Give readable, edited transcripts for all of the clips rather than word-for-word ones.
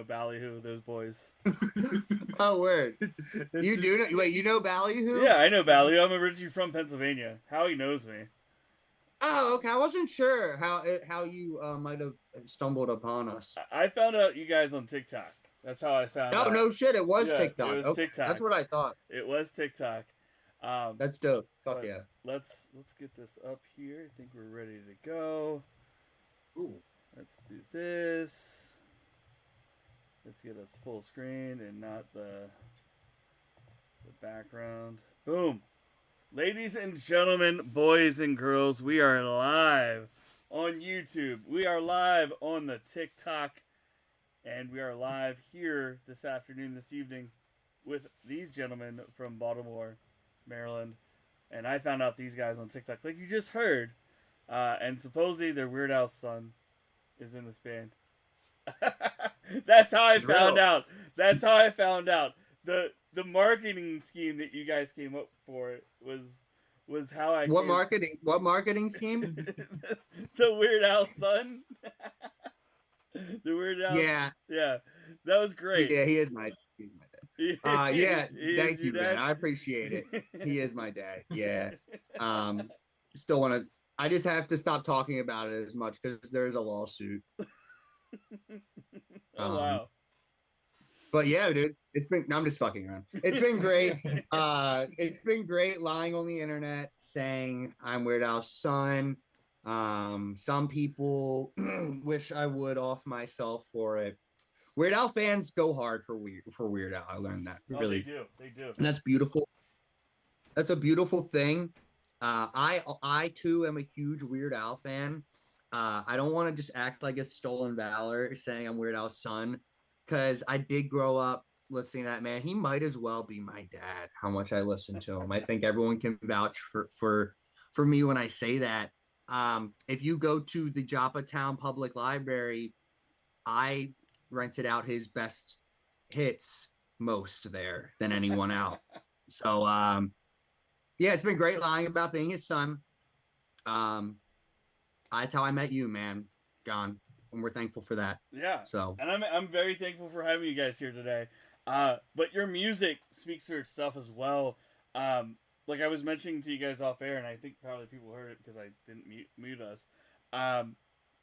Ballyhoo, those boys. Oh, word. You do know? Wait, you know Ballyhoo? Yeah, I know Ballyhoo. I'm originally from Pennsylvania. Howie knows me. Oh, okay. I wasn't sure how you might have stumbled upon us. I found out you guys on TikTok. That's how I found Oh, out. no shit. It was Yeah, it TikTok. was Okay, that's TikTok. what I thought. It was TikTok. Um, That's dope. Fuck but yeah. let's get this up here. I think we're ready to go. Ooh. Let's do this. Let's get us full screen and not the background. Boom. Ladies and gentlemen, boys and girls, we are live on YouTube. We are live on the TikTok. And we are live here this afternoon, this evening, with these gentlemen from Baltimore, Maryland. And I found out these guys on TikTok, like you just heard. And supposedly their Weird Al's son is in this band. That's how I found out. That's how I found out. The marketing scheme that you guys came up for was how I What marketing scheme? the Weird Al son. The Weird Al. Yeah. Yeah. That was great. Yeah, he's my dad. Yeah, thank you, man. I appreciate it. He is my dad. Yeah. Still want to. I just have to stop talking about it as much because there is a lawsuit. Oh wow. But yeah, dude, it's been. No, I'm just fucking around. It's been great. It's been great lying on the internet saying I'm Weird Al's son. Some people wish I would off myself for it. Weird Al fans go hard for Weird Al. I learned that. Really, They do. and that's beautiful. That's a beautiful thing. I too am a huge Weird Al fan. I don't want to just act like it's stolen valor saying I'm Weird Al's son, because I did grow up listening to that man. He might as well be my dad. How much I listen to him. I think everyone can vouch for me when I say that. If you go to the Joppa Town Public Library, I rented out his best hits most there than anyone else. So yeah, it's been great lying about being his son. That's how I met you, man, John, and we're thankful for that. Yeah. So, and I'm very thankful for having you guys here today. But your music speaks for itself as well. Like I was mentioning to you guys off air, and I think probably people heard it because I didn't mute us.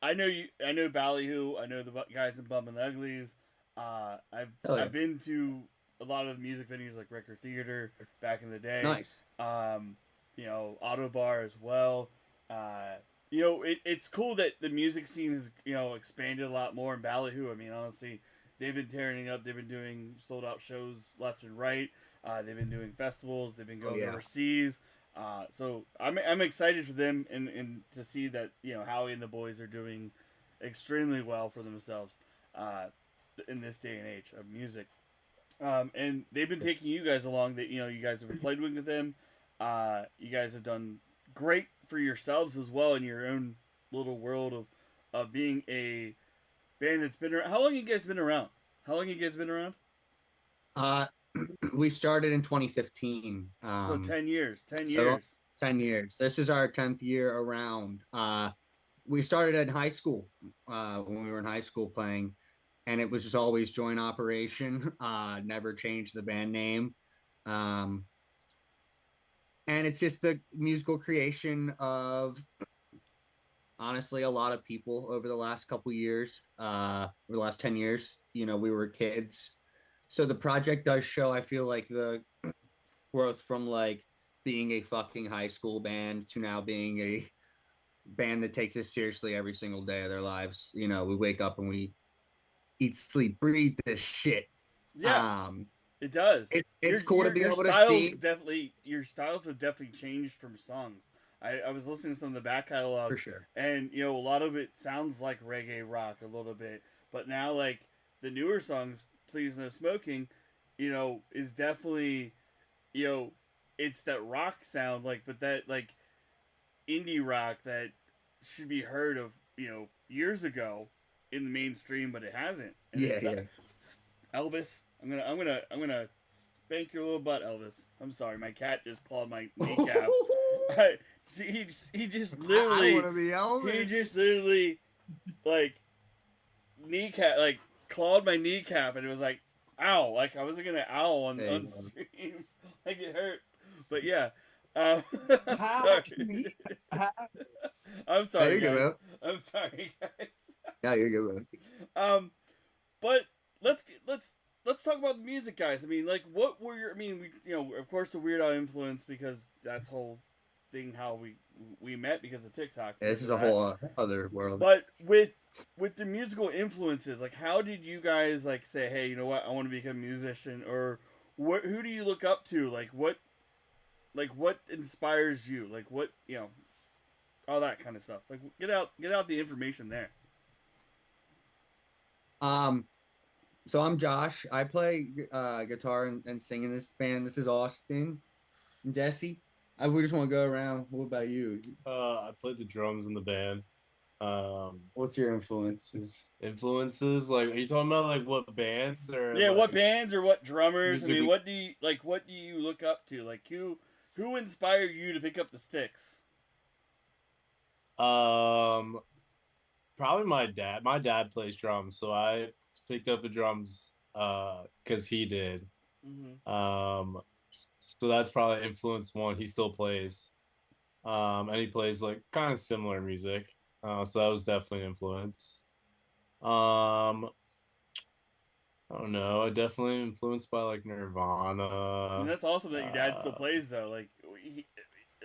I know you. I know Ballyhoo. I know the guys in Bum and Uglies. I've been to a lot of the music venues like Record Theater back in the day. Nice. Auto Bar as well. It's cool that the music scene has expanded a lot more in Ballyhoo. I mean, honestly, they've been tearing it up. They've been doing sold out shows left and right. They've been doing festivals. They've been going overseas. So I'm excited for them and to see that Howie and the boys are doing extremely well for themselves in this day and age of music. And they've been taking you guys along. That you guys have played with them. You guys have done great for yourselves as well in your own little world of being a band that's been around. How long have you guys been around? We started in 2015. So 10 years. 10 so years. 10 years. This is our 10th year around. We started in high school when we were in high school playing, and it was just always joint operation. Never changed the band name. And it's just the musical creation of, honestly, a lot of people over the last couple years, over the last 10 years. We were kids. So the project does show, I feel like, the growth from like being a fucking high school band to now being a band that takes us seriously every single day of their lives. We wake up and we eat, sleep, breathe this shit. Yeah. It does. It's cool to be able to see. Your styles have definitely changed from songs. I was listening to some of the back catalog for sure, and a lot of it sounds like reggae rock a little bit, but now like the newer songs, Please No Smoking, is definitely it's that rock sound, like, but that like indie rock that should be heard of years ago in the mainstream, but it hasn't. And yeah. Elvis. I'm gonna spank your little butt, Elvis. I'm sorry, my cat just clawed my kneecap. he just literally. I want to be Elvis. He just literally like kneecap, like clawed my kneecap, and it was like, ow! Like I wasn't gonna ow There on you go. stream, like it hurt. But yeah, I'm How sorry. me? How? I'm Yeah, sorry, you're good, guys. bro. I'm sorry, guys. Yeah, you're good, bro. But let's talk about the music, guys. I mean, like, what were your? I mean, of course, the Weird Al influence because that's whole thing how we met because of TikTok. Yeah, this Because is of a that. whole other world. But with the musical influences, like, how did you guys like say, hey, you know what, I want to become a musician, or who do you look up to? Like what inspires you? Like what all that kind of stuff. Like get out the information there. Um, so I'm Josh. I play guitar and sing in this band. This is Austin and Jesse. We just want to go around. What about you? I played the drums in the band. What's your influences? Influences, like, are you talking about like what bands or Yeah, what like bands or what drummers? I music? mean, what do you look up to? Like who inspired you to pick up the sticks? Um, Probably my dad. My dad plays drums, so I picked up the drums because he did. Mm-hmm. So that's probably influence one. He still plays. And he plays like kind of similar music. So that was definitely an influence. I don't know. I definitely influenced by like I mean, Nirvana. that's awesome that your dad still Uh, plays though. Like,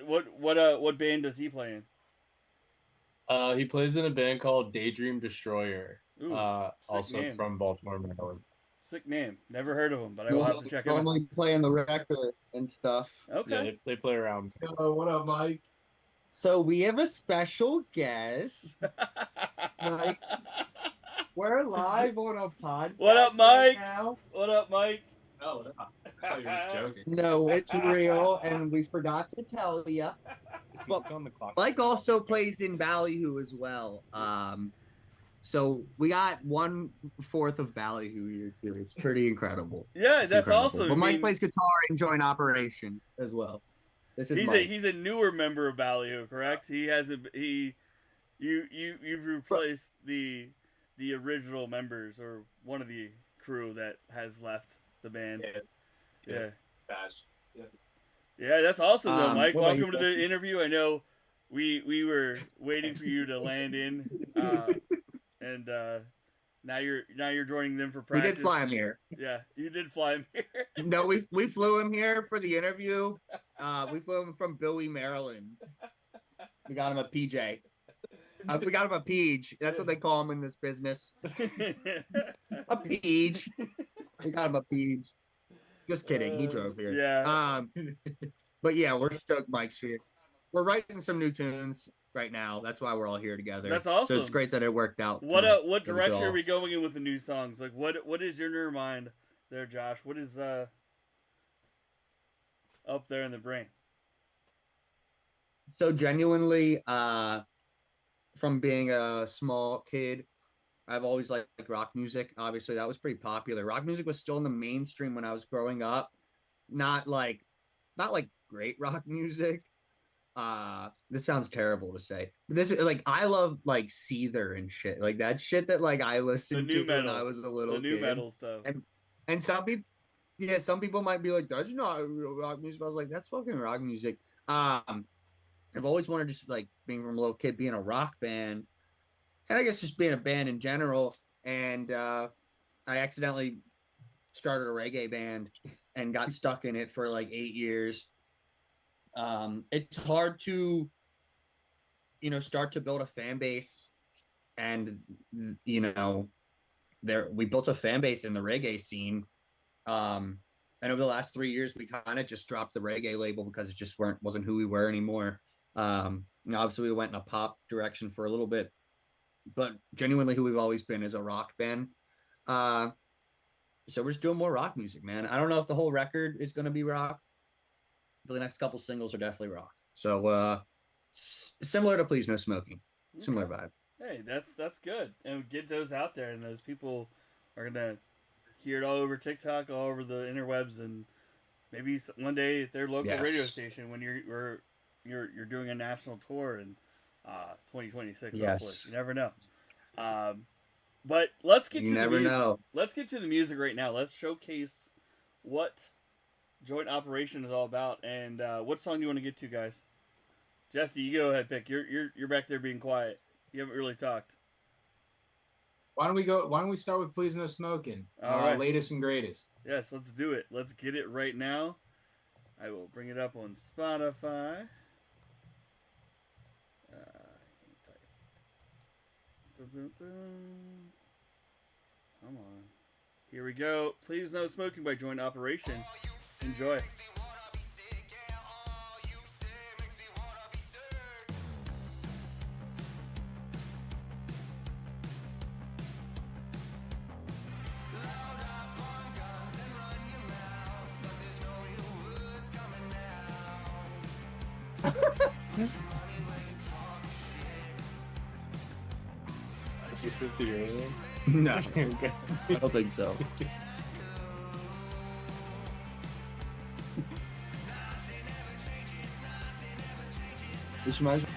what band does he play in? he plays in a band called Daydream Destroyer. Ooh, sick Also name. from Baltimore, Maryland. Sick name. Never heard of him, but I will have to Normally, check him out. normally playing the record and stuff. Yeah, Okay. they play around. Yo, what up, Mike? So we have a special guest. Mike, we're live on a podcast. What up, Mike? Right now. What up, Mike? Oh, I thought you were just joking. No, it's real, and we forgot to tell you. Well, On the clock. Mike also plays in Ballyhoo as well. So we got 1/4 of Ballyhoo here too. It's pretty incredible. Yeah, It's that's incredible. awesome. But I Mike mean, plays guitar in Joint Operation as well. This is Mike. he's a newer member of Ballyhoo, correct? He hasn't you've replaced the original members or one of the crew that has left the band. Yeah. Bash. Yeah, that's awesome though, Mike. what about you, Welcome to the Jesse? interview. I know we were waiting for you to land in, and now you're joining them for We practice. did fly him here. Yeah, you did fly him here. No, we flew him here for the interview. We flew him from Bowie, Maryland. We got him a PJ. We got him a Peach. That's what they call him in this business. A Peach. We got him a Peach. Just kidding. He drove here. Yeah. But yeah, we're stoked Mike's here. We're writing some new tunes right now. That's why we're all here together. That's So awesome. it's great that it worked out. What direction are we going in with the new songs? Like what is your mind there, Josh? What is up there in the brain? So genuinely, from being a small kid, I've always liked rock music. Obviously, that was pretty popular. Rock music was still in the mainstream when I was growing up. Not like great rock music. This sounds terrible to say. But this is like I love like Seether and shit. Like that shit that like I listened to when I was a little the new kid. metal stuff. And some people, yeah, some people might be like, "That's not real rock music." But I was like, "That's fucking rock music." I've always wanted to like being from a little kid, being a rock band, and I guess just being a band in general. And I accidentally started a reggae band and got stuck in it for like 8 years. It's hard to, start to build a fan base, and we built a fan base in the reggae scene. And over the last 3 years, we kind of just dropped the reggae label because it just wasn't who we were anymore. Obviously, we went in a pop direction for a little bit, but genuinely, who we've always been is a rock band. So we're just doing more rock music, man. I don't know if the whole record is going to be rock, but the next couple singles are definitely rock. So similar to Please No Smoking, similar vibe. Hey, that's good, and get those out there, and those people are gonna hear it all over TikTok, all over the interwebs, and maybe one day at their local radio station when you're doing a national tour in 2026. Yes. Hopefully, you never know. But let's get You to the never music. know. Let's get to the music right now. Let's showcase what joint operation is all about. And what song do you want to get to, guys? Jesse, you go ahead, pick. You're back there being quiet. You haven't really talked. Why don't we start with Please No Smoking? All right. Latest and greatest. Yes, let's do it. Let's get it right now. I will bring it up on Spotify. Boom. Come on. Here we go. Please No Smoking by Joint Operation. Enjoy. You can see your name? No, Okay. I don't think so. This reminds me.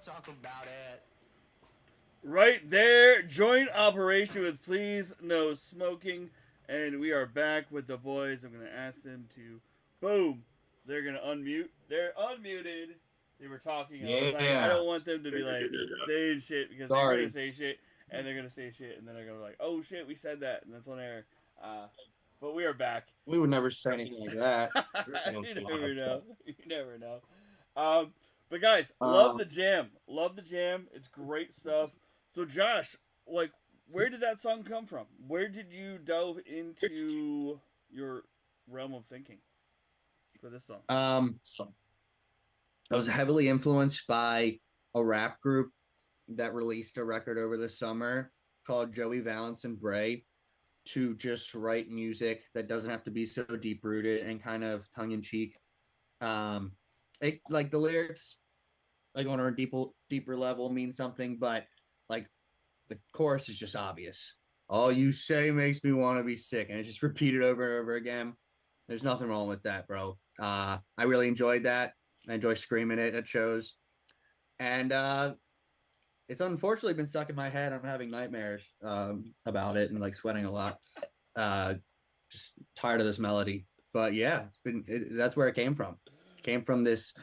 Talk about it. Right there, joint operation with Please No Smoking, and we are back with the boys. I'm gonna ask them to, boom, they're gonna unmute. They're unmuted. They were talking. I was like, I don't want them to be like saying shit because they're Sorry. gonna say shit and they're gonna say shit and then they're gonna be like, oh shit, we said that and that's on air. But we are back. We would never say anything like that. You never know. You never know. But guys, love the jam. Love the jam. It's great stuff. So Josh, like, where did that song come from? Where did you delve into your realm of thinking for this song? I was heavily influenced by a rap group that released a record over the summer called Joey Valance and Bray to just write music that doesn't have to be so deep rooted and kind of tongue in cheek. Like the lyrics, like on a deeper level mean something, but like the chorus is just obvious. All you say makes me want to be sick, and it's just repeated over and over again. There's nothing wrong with that, bro. I really enjoyed that. I enjoy screaming it at shows, and it's unfortunately been stuck in my head. I'm having nightmares about it and like sweating a lot. Just tired of this melody, but yeah, that's where it came from. It came from this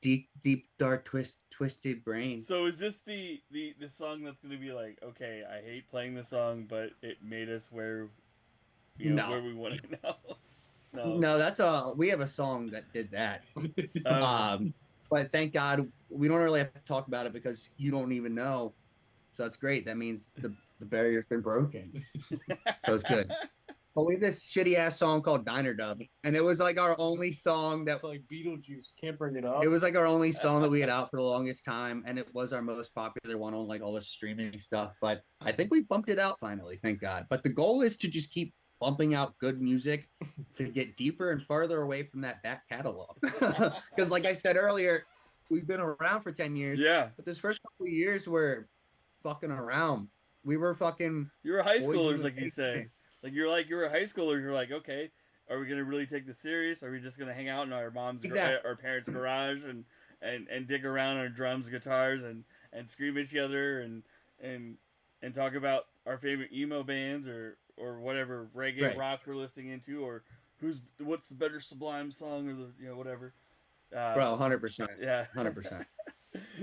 deep, dark, twisted brain. So is this the song that's gonna be like, okay, I hate playing the song, but it made us where No. where we want it now. No. No, that's we have a song that did that. Um, But thank God we don't really have to talk about it because you don't even know. So that's great. That means the barrier's been broken. So it's good. But we have this shitty ass song called Diner Dub, and it was like our only song that It's like Beetlejuice. Can't bring it up. it was like our only song that we had out for the longest time, and it was our most popular one on like all the streaming stuff. But I think we bumped it out finally, thank God. But the goal is to just keep bumping out good music to get deeper and farther away from that back catalog. Because, like I said earlier, we've been around for 10 years, yeah. but this first couple of years were fucking around. We were fucking You were high boys in schoolers, the like you say. Like you were high schoolers. You're like, okay, are we gonna really take this serious? Are we just gonna hang out in our Exactly. our parents' garage and dig around on drums, guitars, and scream at each other and talk about our favorite emo bands or whatever reggae Right. rock we're listening into, or what's the better Sublime song, or the whatever. bro, 100%. Yeah. 100%.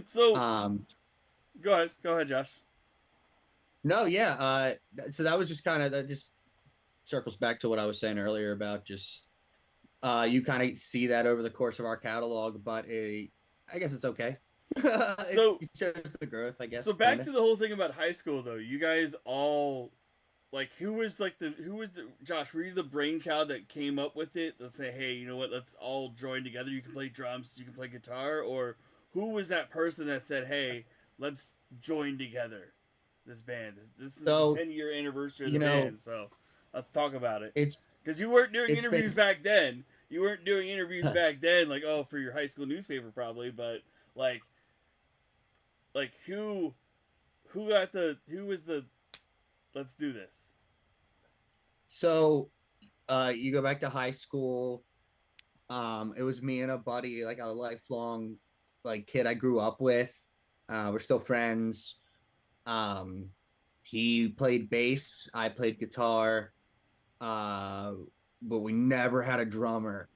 So Um, go ahead, Josh. no, yeah. So that was just kind of that just circles back to what I was saying earlier about just you kind of see that over the course of our catalog, but I guess it's okay. So- it shows the growth, I guess. So back kinda. to the whole thing about high school, though. You guys all, like, who was the Josh? Were you the brainchild that came up with it? Let's say, hey, you know what? Let's all join together. You can play drums, you can play guitar, or who was that person that said, hey, let's join together this band? This is So, the 10-year anniversary of you the know, band, so let's talk about it. It's Because you weren't doing it's interviews been- back then. You weren't doing interviews back then, like, oh, for your high school newspaper probably, but like who was the let's do this. so you go back to high school. It was me and a buddy, like a lifelong like kid I grew up with. We're still friends. He played bass, I played guitar, but we never had a drummer.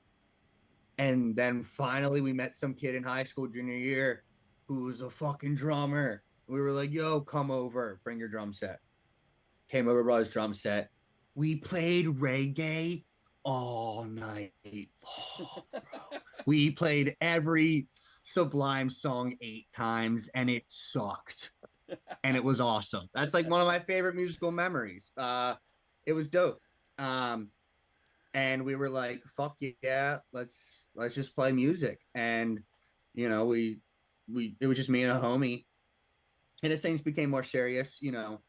And then finally we met some kid in high school junior year who was a fucking drummer. We were like, yo, come over, bring your drum set. Came over, brought his drum set. We played reggae all night long, bro. We played every Sublime song 8 times and it sucked. And it was awesome. That's like one of my favorite musical memories. It was dope. And we were like, fuck yeah, let's just play music. And you know, we it was just me and a homie. And as things became more serious, you know,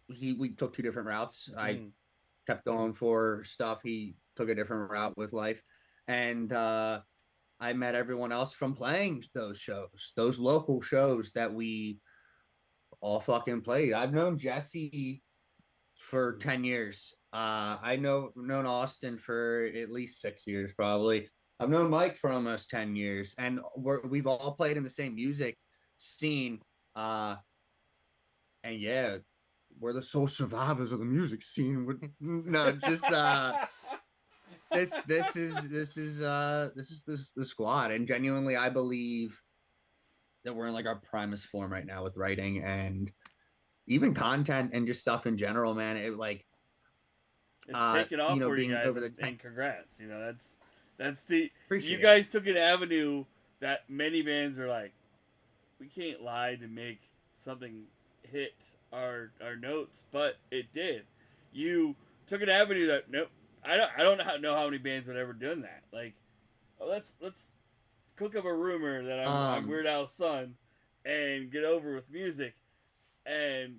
we took 2 different routes. I kept going for stuff. He took a different route with life. And I met everyone else from playing those shows, those local shows that we all fucking played. I've known Jesse for 10 years. I known Austin for at least 6 years, probably. I've known Mike for almost 10 years, and we've all played in the same music scene. And yeah, we're the sole survivors of the music scene. No, just this is the squad, and genuinely, I believe that we're in like our primest form right now with writing and even content and just stuff in general, man. It like It's taken off you know, for you being guys, over the and congrats. You know, that's the Appreciate you it. guys took an avenue that many bands are like, we can't lie to make something hit our notes, but it did. You took an avenue that nope. I don't know how many bands would ever done that. Like, oh, let's cook up a rumor that I'm Weird Al's son, and get over with music, and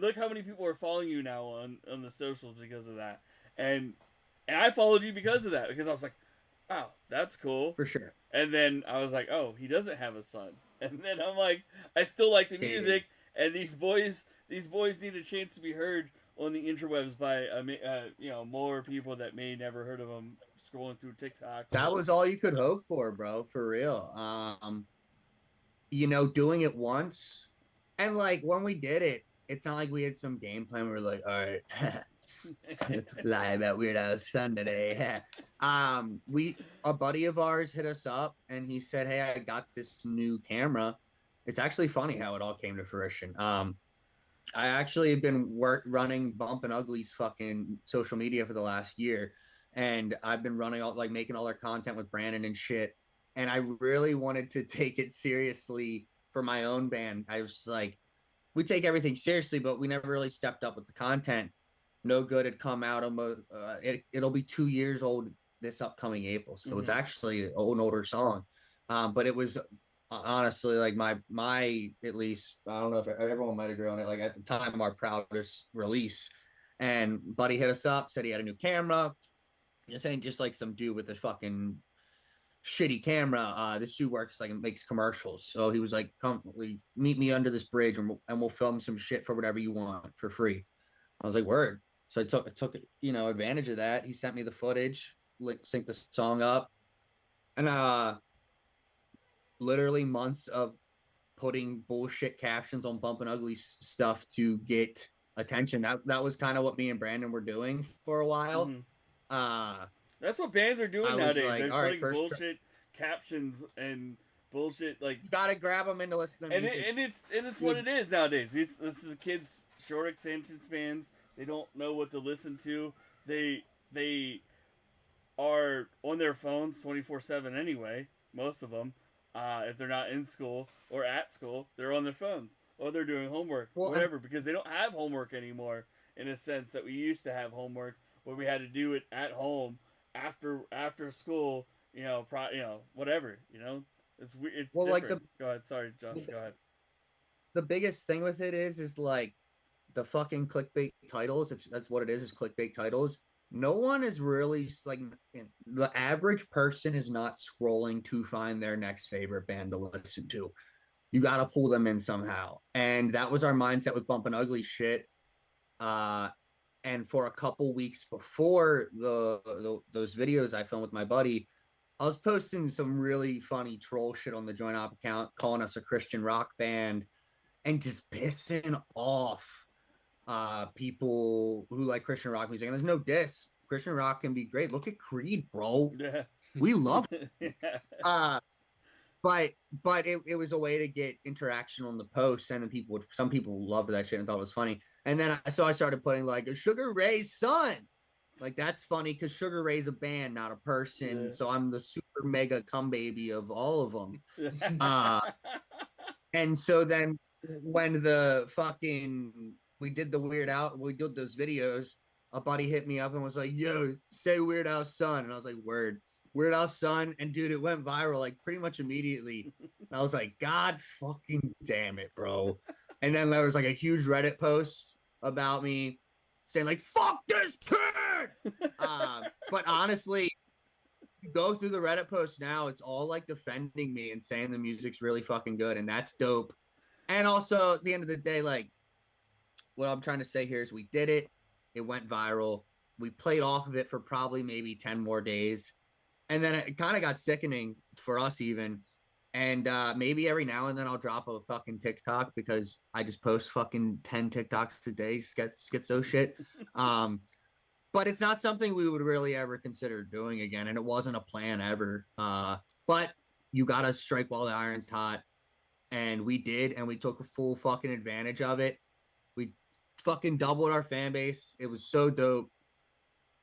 look how many people are following you now on the socials because of that, and I followed you because of that, because I was like, wow, that's cool. for sure. And then I was like, oh, he doesn't have a son. And then I'm like, I still like the music, and these boys need a chance to be heard on the interwebs by you know, more people that may never heard of them scrolling through TikTok. That was all you could hope for, bro, for real. You know, doing it once, and like when we did it, it's not like we had some game plan. We were like, all right, lie about Weird Al's son today. A buddy of ours hit us up and he said, hey, I got this new camera. It's actually funny how it all came to fruition. I actually have been running Bump and Ugly's fucking social media for the last year, and I've been running all like making all our content with Brandon and shit. And I really wanted to take it seriously for my own band. I was like, we take everything seriously, but we never really stepped up with the content. No Good had come out almost. It'll be 2 years old this upcoming April, so it's actually an older song. But it was honestly like my at least I don't know if everyone might agree on it. Like at the time, our proudest release. And Buddy hit us up, said he had a new camera. This ain't just like some dude with this fucking shitty camera. This dude works like makes commercials. So he was like, "Come, meet me under this bridge, and we'll film some shit for whatever you want for free." I was like, "Word." So I took advantage of that. He sent me the footage, synced the song up, and literally months of putting bullshit captions on Bump and Ugly stuff to get attention. That was kind of what me and Brandon were doing for a while. That's what bands are doing I was nowadays. like, They're all right, putting bullshit captions and bullshit like. You gotta grab them into listen to their music. And it's what it is nowadays. This is kids short attention spans. They don't know what to listen to. They are on their phones 24/7 anyway. Most of them, if they're not in school or at school, they're on their phones or they're doing homework, whatever. Because they don't have homework anymore in a sense that we used to have homework where we had to do it at home after school. Whatever. It's well, different. Like go ahead. Sorry, Josh. Go ahead. The biggest thing with it is like the fucking clickbait titles. That's what it is clickbait titles. No one is really like the average person is not scrolling to find their next favorite band to listen to. You got to pull them in somehow. And that was our mindset with Bump and Ugly shit. And for a couple weeks before those videos I filmed with my buddy, I was posting some really funny troll shit on the Joint Op account, calling us a Christian rock band and just pissing off people who like Christian rock music. And there's no diss. Christian rock can be great. Look at Creed, bro. Yeah. We love it. Yeah. But it was a way to get interaction on the post, and then some people loved that shit and thought it was funny. And then I started putting like a Sugar Ray's son. Like that's funny because Sugar Ray's a band, not a person. Yeah. So I'm the super mega cum baby of all of them. And so then when we did those videos, a buddy hit me up and was like, "Yo, say Weird Al's son," and I was like, "Word." Weird Al's son, and dude, it went viral like pretty much immediately. And I was like, God fucking damn it, bro. And then there was like a huge Reddit post about me saying like, "Fuck this kid." But honestly, you go through the Reddit post now, it's all like defending me and saying the music's really fucking good, and that's dope. And also, at the end of the day, like, what I'm trying to say here is we did it. It went viral. We played off of it for probably maybe 10 more days. And then it kind of got sickening for us even. And maybe every now and then I'll drop a fucking TikTok because I just post fucking 10 TikToks a day, schizo shit. But it's not something we would really ever consider doing again. And it wasn't a plan ever. But you got to strike while the iron's hot. And we did. And we took a full fucking advantage of it. We fucking doubled our fan base. It was so dope.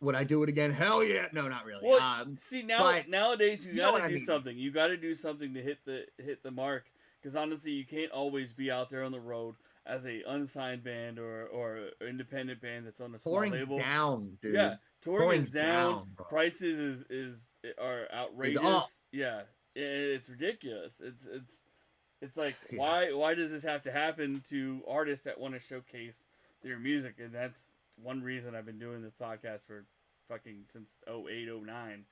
Would I do it again? Hell yeah! No, not really. Well, see nowadays you gotta do something. You gotta do something to hit the mark. Because honestly, you can't always be out there on the road as a unsigned band or independent band that's on a small label. Touring's down, dude. Yeah, touring's down. Prices are outrageous. Yeah, it's ridiculous. It's like why does this have to happen to artists that want to showcase their music? And that's one reason I've been doing this podcast for fucking since 08, 09.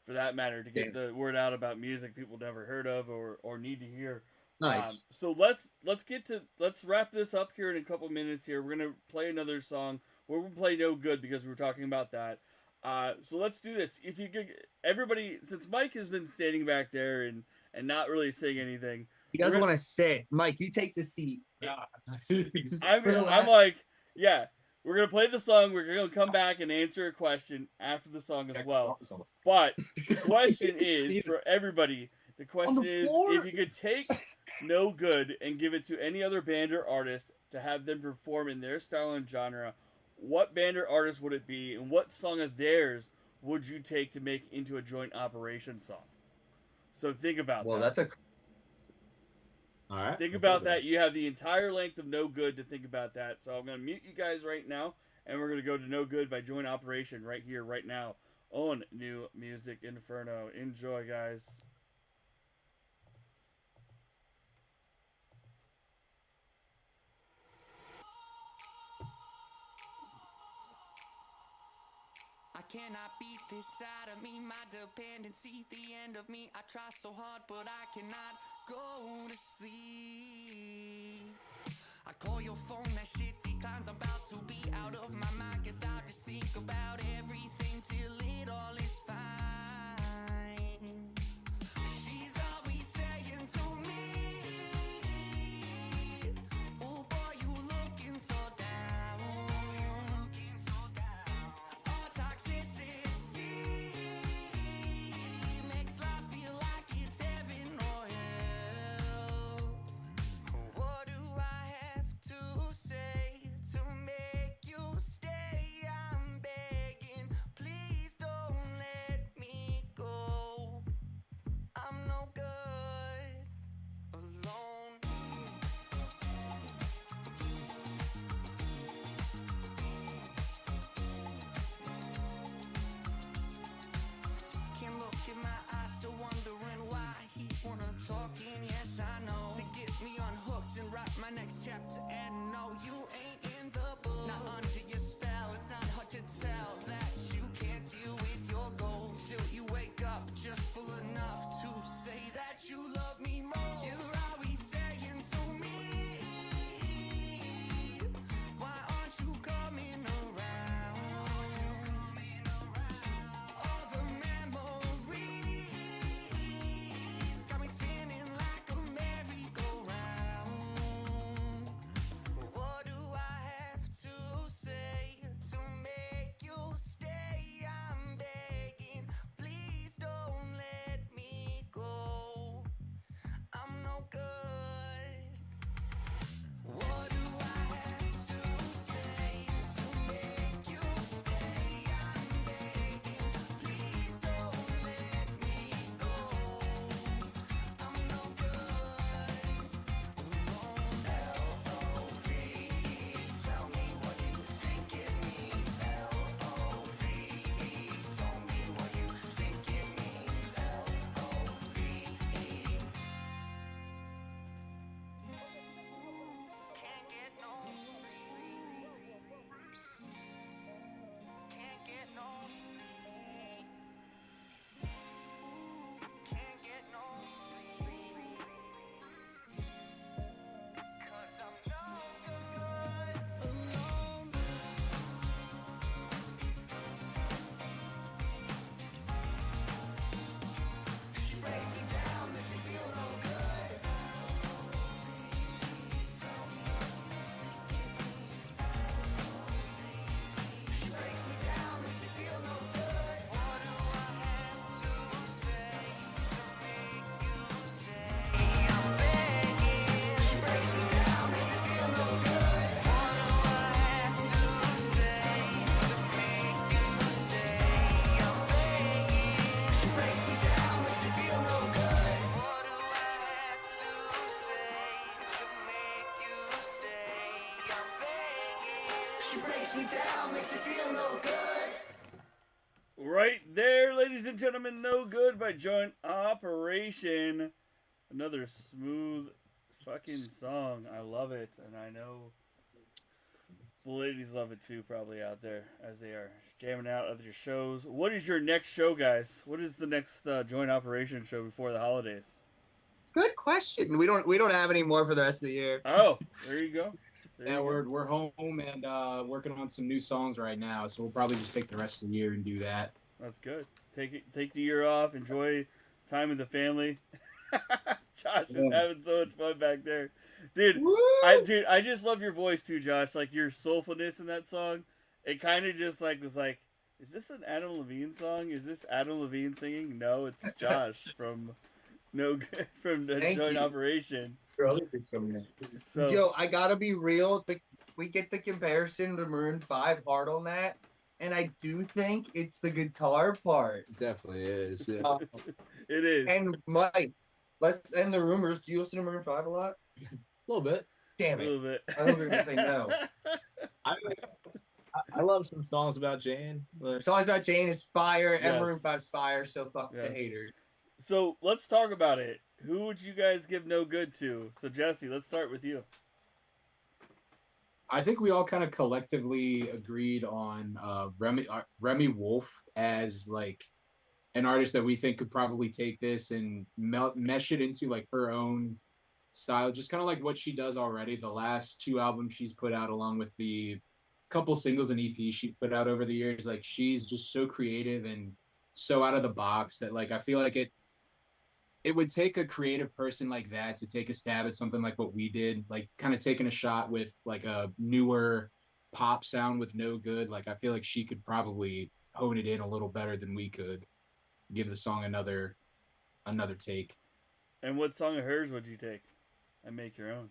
For that matter, to get the word out about music people never heard of or need to hear. Nice. So let's wrap this up here in a couple minutes here. We're gonna play another song. We're gonna play No Good because we were talking about that. So let's do this. If you could, everybody, since Mike has been standing back there and not really saying anything, he doesn't want to sit. Mike, you take the seat. I'm like, yeah. We're going to play the song. We're going to come back and answer a question after the song as well. But the question is, for everybody, The question the is, floor? if you could take No Good and give it to any other band or artist to have them perform in their style and genre, what band or artist would it be, and what song of theirs would you take to make into a joint operation song? So think about Well, that. that's a All right. Think I'll about take that. You have the entire length of No Good to think about that. So I'm going to mute you guys right now, and we're going to go to No Good by Joint Operation right here, right now on New Music Inferno. Enjoy, guys. I cannot beat this side of me, my dependency, the end of me. I try so hard, but I cannot go to sleep. I call your phone, that shit declines. I'm about to be out of my mind, guess I'll just think about everything till it all is fine. She's always saying to me, oh boy, you looking so down. All toxicity makes life feel like it's heaven or hell. What do I have to say to make you stay? I'm begging, please don't let me go. I'm no good alone. Can't look in my eyes, still wondering why he wanna talking. Yes, I know, to get me unhooked and write my next chapter. And no, you ain't in the book. Not under your spell, it's not hard to tell that you can't deal with your goals till you wake up just full enough to say that you love me more. You're always saying to me, why aren't you coming around? All the memories got me spinning like a merry-go-round. What do I have to say to make you stay? I'm begging, please don't let me go. I'm no good. What do I have to say to make you stay? I'm begging, please don't let me go. I'm no good alone. L-O-V-E, tell me what you think it means. L-O-V-E, tell me what you think it means. L-O-V-E. Can't get no sleep. Can't get no sleep. Can't get no sleep. 'Cause I'm no good alone. She breaks me down, makes me feel no good. She breaks me down, makes me feel no good. What do I have to say to make you stay? I'm begging. She breaks me down, makes me feel no good. What do I have to say to make you stay? I'm begging. She breaks me down, makes me feel no good. What do I have to say to make you stay? I'm begging. She breaks me down, makes me feel no good. Right there, ladies and gentlemen, No Good by Joint Operation. Another smooth fucking song. I love it, and I know the ladies love it too, probably out there as they are jamming out at their shows. What is your next show, guys? What is the next Joint Operation show before the holidays? good question. We don't have any more for the rest of the year. Oh, there you go. There Yeah, you go. we're home and working on some new songs right now, so we'll probably just take the rest of the year and do that. That's good. Take the year off. Enjoy time with the family. Josh is Yeah. having so much fun back there, dude. Woo! I just love your voice too, Josh. Like your soulfulness in that song. It kind of just like was like, is this an Adam Levine song? Is this Adam Levine singing? No, it's Josh from No good from the Thank joint you. operation. So Yo, I gotta be real. We get the comparison to Maroon 5 hard on that, and I do think it's the guitar part. Definitely is. Yeah. it is. And Mike, let's end the rumors. Do you listen to Maroon 5 a lot? A little bit. Damn A it. little bit. I thought you were gonna say no. I love some songs about Jane. Like, Songs about Jane is fire, and Yes. Maroon 5's fire, so fuck Yes. the haters. So let's talk about it. Who would you guys give no good to? So Jesse, let's start with you. I think we all kind of collectively agreed on Remy Wolf as like an artist that we think could probably take this and mesh it into like her own style, just kind of like what she does already. The last 2 albums she's put out, along with the couple singles and EPs she put out over the years, like she's just so creative and so out of the box that like I feel like it would take a creative person like that to take a stab at something like what we did, like kind of taking a shot with like a newer pop sound with no good. Like I feel like she could probably hone it in a little better than we could. Give the song another take. And what song of hers would you take and make your own?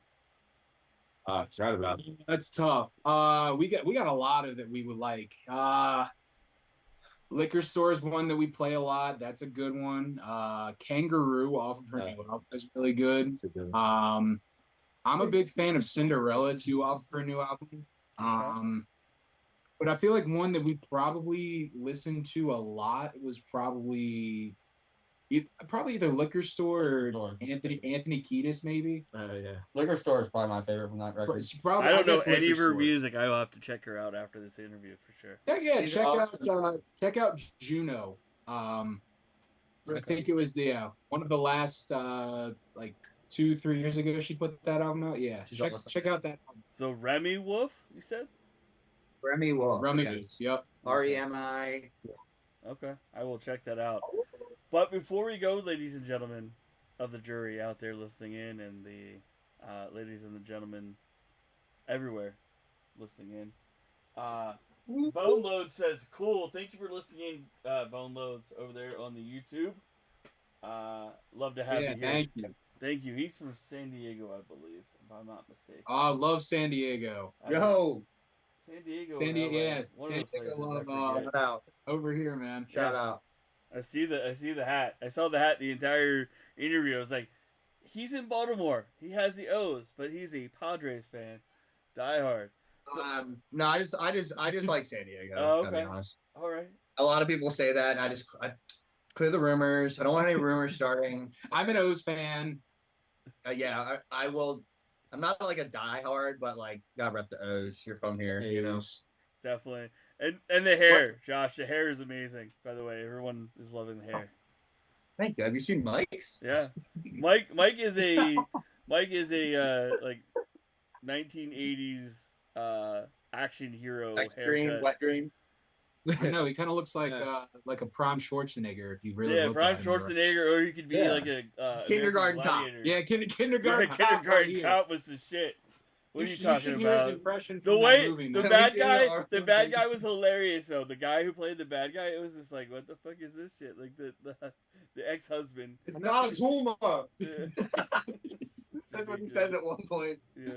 I forgot about it. That's tough. We got a lot of that we would like. Liquor Store is one that we play a lot. That's a good one. Kangaroo off of her new album is really good. It's a good one. I'm a big fan of Cinderella too off of her new album. But I feel like one that we probably listened to a lot was probably either Liquor Store or Anthony Kiedis maybe. Yeah. Liquor Store is probably my favorite from that record. It's probably, I don't know guess any of Liquor her Store. music. I will have to check her out after this interview for sure. Yeah, She's check out Juno. I think it was one of the last like 2-3 years ago she put that album out. Yeah, She's check out that album. So Remy Wolf, you said? Remy Wolf. Rummy yeah. Goose, yep. REMI. Okay, I will check that out. But before we go, ladies and gentlemen of the jury out there listening in, and the ladies and the gentlemen everywhere listening in, Bone Load says, "Cool, thank you for listening in, Bone Loads over there on the YouTube. Love to have you here. Thank you. Thank you. He's from San Diego, I believe, if I'm not mistaken. I love San Diego. Yo, San Diego. San and Diego, LA, yeah, one San of the Diego places I love, forget. shout out. Over here, man. Shout out. I see the hat. I saw the hat the entire interview. I was like, he's in Baltimore. He has the O's, but he's a Padres fan. Die hard. So, No, I just like San Diego. Oh, To be okay. honest. all right. A lot of people say that, and I clear the rumors. I don't want any rumors starting. I'm an O's fan. Yeah, I will. I'm not like a diehard, but like gotta rep the O's. You're from here, you know. Definitely. And the hair, Josh. The hair is amazing, by the way. Everyone is loving the hair. Thank you. Have you seen Mike's? Yeah. Mike is a like 1980s action hero Extreme haircut. wet dream. I know he kind of looks like a prime Schwarzenegger if you really Yeah, look Prime at him, right? Schwarzenegger, or he could be Yeah. like a Kindergarten American cop. Gladiator. Yeah, kindergarten cop. Kindergarten right here. cop was the shit. What are you You talking should hear his about? impression The from that way movie, the man. bad Yeah, guy, our the bad guy was hilarious though. The guy who played the bad guy, it was just like, what the fuck is this shit? Like the ex-husband. It's not a tumor. Yeah. That's what he says at one point. Yeah,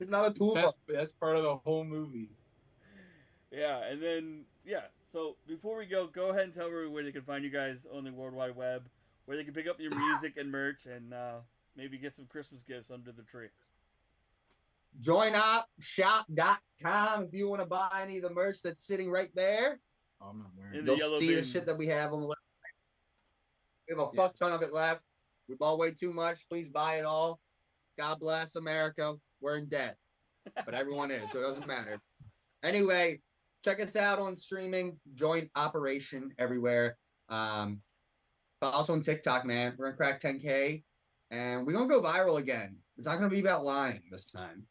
It's not a tumor. That's part of the whole movie. yeah, and then yeah. So before we go ahead and tell everyone where they can find you guys on the World Wide Web, where they can pick up your music and merch, and maybe get some Christmas gifts under the tree. Joinupshop.com if you want to buy any of the merch that's sitting right there. Oh, I'm not wearing In it. the You'll yellow see the bins. shit that we have on the website. We have a fuck ton of it left. We bought way too much. Please buy it all. God bless America. We're in debt. But everyone is, so it doesn't matter. Anyway, check us out on streaming. Joint operation everywhere. Follow us on TikTok, man. We're gonna crack 10K. And we're gonna go viral again. It's not gonna be about lying this time.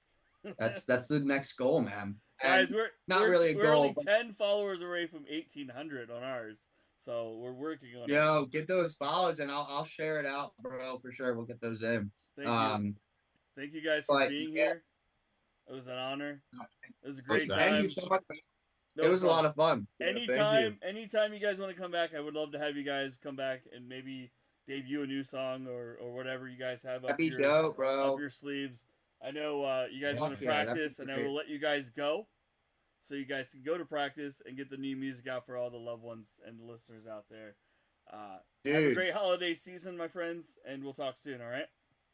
That's the next goal, man. And Guys, we're not we're, really a we're goal, only but- 10 followers away from 1,800 on ours, so we're working on it. Yo, get those follows and I'll share it out, bro, for sure. We'll get those in. Thank you guys for but, being yeah. here. It was an honor. It was a great Thank time. Thank you so much. No It was a problem. lot of fun. Anytime you guys want to come back, I would love to have you guys come back and maybe debut a new song or whatever you guys have That'd up be your dope, bro. up your sleeves. I know you guys Fuck want to yeah, that'd be practice, and I great. will let you guys go, so you guys can go to practice and get the new music out for all the loved ones and the listeners out there. Have a Dude. great holiday season, my friends, and we'll talk soon. All right?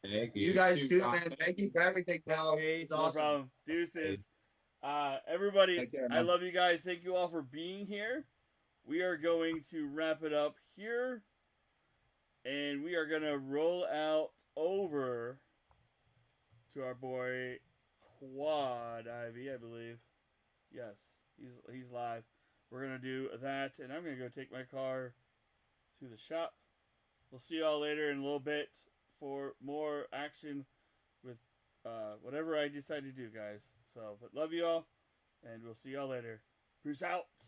Thank You you. guys Dude, too, man. Thank you for everything, pal. It's No awesome. problem. Deuces. Everybody, Take care, I man. love you guys. Thank you all for being here. We are going to wrap it up here. And we are going to roll out over to our boy Quad Ivy, I believe. Yes, he's live. We're going to do that. And I'm going to go take my car to the shop. We'll see y'all later in a little bit for more action with whatever I decide to do, guys. So, but love you all, and we'll see y'all later. Peace out.